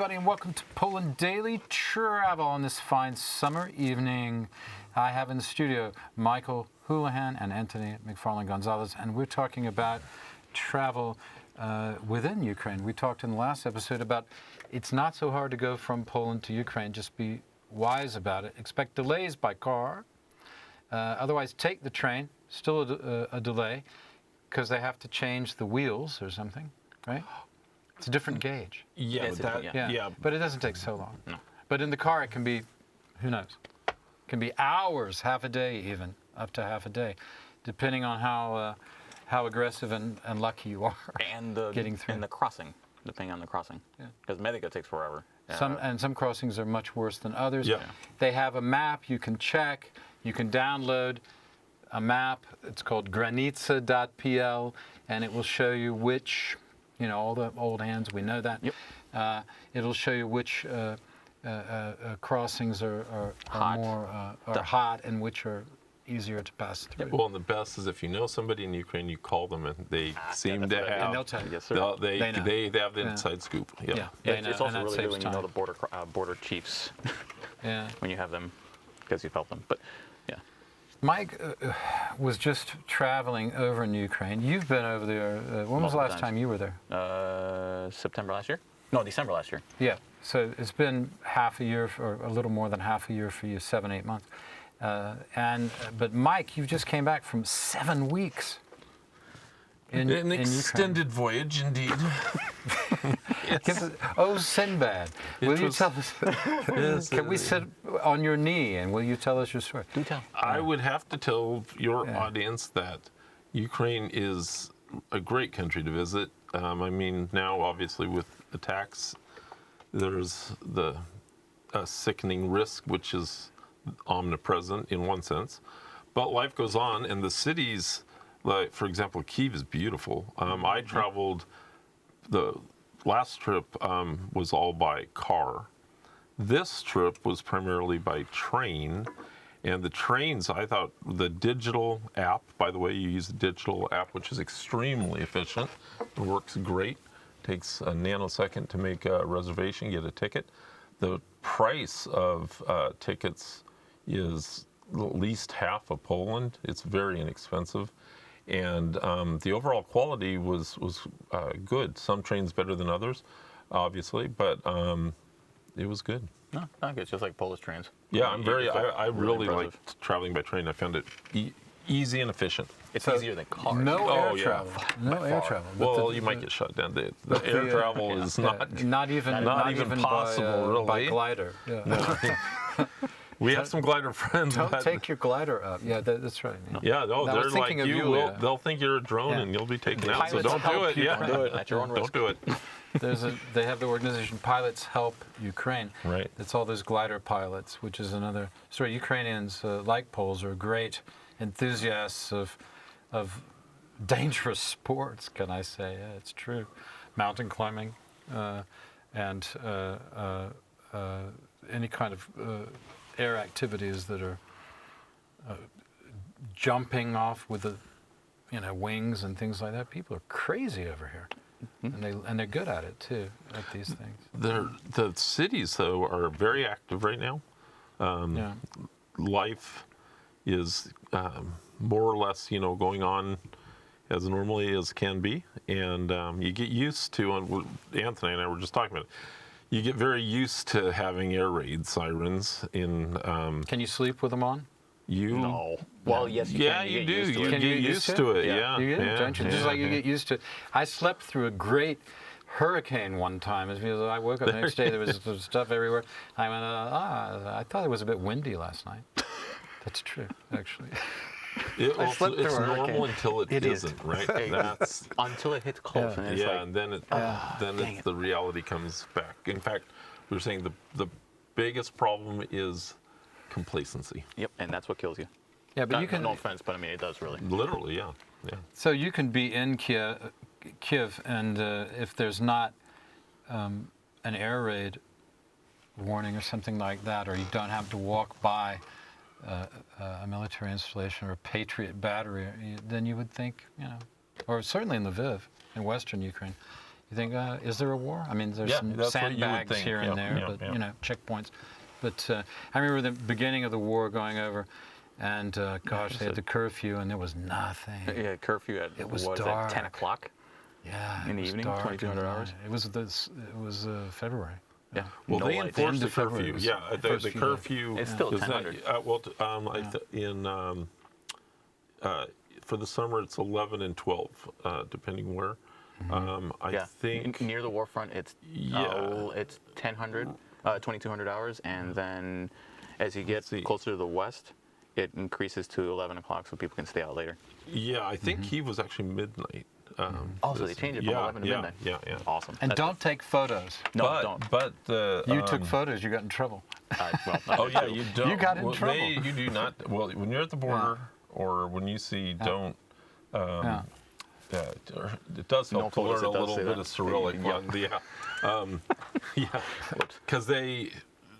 everybody, and welcome to Poland Daily Travel on this fine summer evening. I have in the studio Michael Houlihan and Anthony McFarlane Gonzalez, and we're talking about travel within Ukraine. We talked in the last episode about it's not so hard to go from Poland to Ukraine. Just be wise about it. Expect delays by car. Otherwise, take the train. Still a delay because they have to change the wheels or something, right? It's a different gauge. Yeah, But it doesn't take so long. No. But in the car, it can be, who knows? It can be hours, half a day even, up to half a day, depending on how aggressive and lucky you are and getting through. And the crossing, depending on the crossing. Because Medica takes forever. Some crossings are much worse than others. Yeah. They have a map you can check. You can download a map. It's called Granica.pl, and it will show you which, all the old hands, we know that. Yep. It'll show you which crossings are hot. more hot and which are easier to pass through. Well, and the best is if you know somebody in Ukraine, you call them and they seem to have. And they'll tell you. Yes, sir. They have the Yeah. inside scoop. Yeah. It's also really good when you know time. the border chiefs. Yeah. When you have them, because you felt them. But yeah. Mike was just traveling over in Ukraine. You've been over there. When was the last time you were there? September last year? No, December last year. Yeah. So it's been half a year, or a little more than half a year for you, 7-8 months. But Mike, you just came back from 7 weeks in An Ukraine. extended voyage, indeed. Oh, Sinbad, will you was- tell us? Can we sit on your knee and will you tell us your story? Do tell. I would have to tell your Yeah. audience that Ukraine is a great country to visit. Now obviously with attacks, there's the sickening risk, which is omnipresent in one sense. But life goes on, and the cities, like for example, Kyiv is beautiful. I traveled. The last trip was all by car. This trip was primarily by train. And the trains, I thought the digital app, by the way, you use the digital app, which is extremely efficient. It works great. Takes a nanosecond to make a reservation, get a ticket. The price of tickets is at least half of Poland. It's very inexpensive. And the overall quality was good. Some trains better than others, obviously, but it was good. No, not good. It's just like Polish trains. Yeah, I really impressive. liked traveling by train. I found it easy and efficient. It's easier than cars. No Oh, air yeah. travel. No air far. travel. But Well, the- you might get shut down. The air travel is not not even possible, by really. glider. Yeah. We have some glider friends. Don't but- take your glider up. Yeah, that's right. Yeah. Yeah, no, I was they're like thinking of you. Yulia. They'll think you're a drone Yeah. and you'll be taken out. So Pilots don't do help it. you. Yeah, Do it at your own risk. don't do it. They have the organization Pilots Help Ukraine. Right. It's all those glider pilots, which is another story. Ukrainians, like Poles, are great enthusiasts of dangerous sports. Can I say? Yeah, it's true. Mountain climbing, and any kind of air activities that are jumping off with the wings and things like that. People are crazy over here. And they're good at it too, at these things. The cities though are very active right now. Yeah. Life is more or less, going on as normally as can be, and you get used to. And Anthony and I were just talking about it. You get very used to having air raid sirens in. Can you sleep with them on? No. Well, yes, you Yeah, can. you get do. used to You it. Can get you get used used to to it. Yeah, You get, yeah, don't you? Just yeah, like you yeah. get used to. I slept through a great hurricane one time. I woke up the next day. There was stuff everywhere. I went, I thought it was a bit windy last night. That's true, actually. It's slept through a normal hurricane. until it isn't, right? That's Until it hits close. Yeah. And it's like, and then dang it. the reality comes back. In fact, we were saying the biggest problem is complacency. yep, and that's what kills you. Yeah, but you can. No offense, but I mean, it does really. Literally, yeah. So you can be in Kiev, and if there's not an air raid warning or something like that, or you don't have to walk by a military installation or a Patriot battery, then you would think, or certainly in Lviv, in western Ukraine, You think, is there a war? I mean, there's Yeah, some that's what you would sandbags think. here Yeah, and there, yeah, but yeah. checkpoints. But I remember the beginning of the war going over, and gosh, they had the curfew, and there was nothing. Yeah, curfew at It was what is dark. it, 10 o'clock? Yeah, In it the was evening, dark 2200 in the hours? night. It was February. Yeah. Well, no they lights. enforced End the of February curfew. was Yeah, the first the few days. curfew. It's still is 10:00. For the summer, it's 11 and 12, depending where. I Yeah. think. Near the warfront, it's Yeah. it's 2200 hours, and then as you get see. closer to the west, it increases to 11 o'clock, so people can stay out later. Yeah, I think he was actually midnight. Oh, so they changed it from 11 to yeah, midnight. Yeah, yeah. Awesome. And That's- don't take photos. No, don't. But You took photos, you got in trouble. Oh yeah, you don't. You got in trouble. You do not. Well, when you're at the border, or when you see, don't. Yeah. Yeah, it does help No to photos, learn a it does little say bit that. of Cyrillic. Yeah. Yeah, because they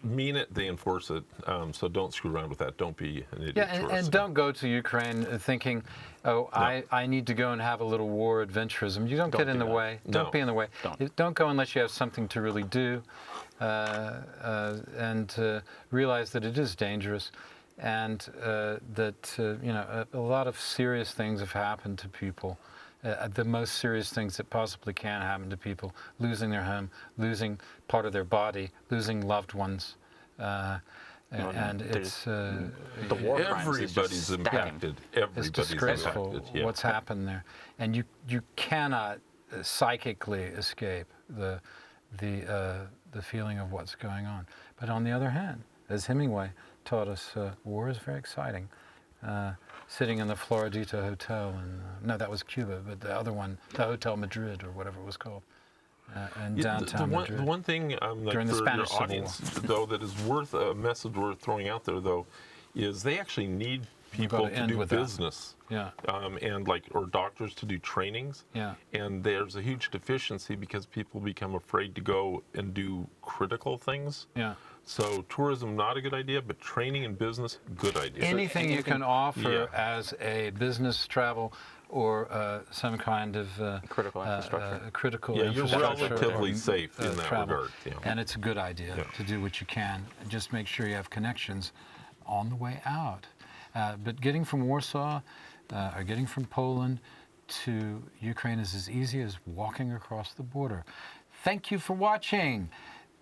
mean it, they enforce it. So don't screw around with that. Don't be an idiot. Yeah, and tourist. don't go to Ukraine thinking, oh, I need to go and have a little war adventurism. You don't get in do the that. way. No. Don't be in the way. Don't. Don't go unless you have something to really do, and realize that it is dangerous, and that a lot of serious things have happened to people. The most serious things that possibly can happen to people: losing their home, losing part of their body, losing loved ones. And it's the war crimes is Everybody's just stacking. impacted. it's Everybody's disgraceful impacted. Yeah. what's happened there, and you cannot psychically escape the feeling of what's going on. But on the other hand, as Hemingway taught us, war is very exciting. Sitting in the Floridita Hotel, and no, that was Cuba, but the other one, the Hotel Madrid or whatever it was called, in Yeah, downtown Madrid. the one thing like During the for Spanish your Civil audience, though, that is worth a message worth throwing out there, though, is they actually need people gotta to end do with that. business. Yeah. And or doctors to do trainings. Yeah. And there's a huge deficiency because people become afraid to go and do critical things. Yeah. So tourism, not a good idea, but training and business, good idea. Anything you can offer Yeah. as a business travel or some kind of Critical infrastructure. critical Yeah, you're infrastructure relatively or, safe in that travel. regard, yeah. And it's a good idea Yeah. to do what you can. And just make sure you have connections on the way out. But getting from Warsaw or getting from Poland to Ukraine is as easy as walking across the border. Thank you for watching.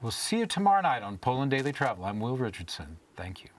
We'll see you tomorrow night on Poland Daily Travel. I'm Will Richardson. Thank you.